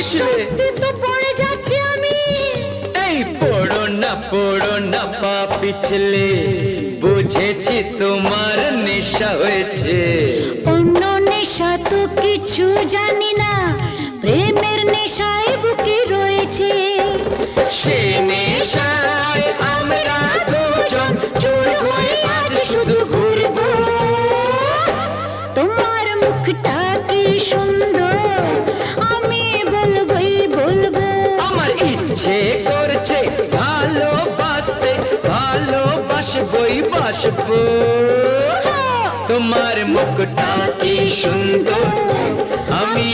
সত্যি তো পড়ে যাচ্ছি আমি। এই পড়ো না পা পিছলে, বুঝেছি তোমার নেশা হয়েছে। অন্য নেশা তো কিছু জানি না, প্রেমের নেশায় বুকে রয়েছে। সে নেশায় আমরা দুজন চোর হয়ে আজ শুধু ঘুরবো। তোমার মুখটা কি সুন্দর, আমি বলবোই বলবো। আমার ইচ্ছে করছে ভালোবাসতে, ভালোবাসবই বাসবো। তোমার মুখটা কি সুন্দর, আমি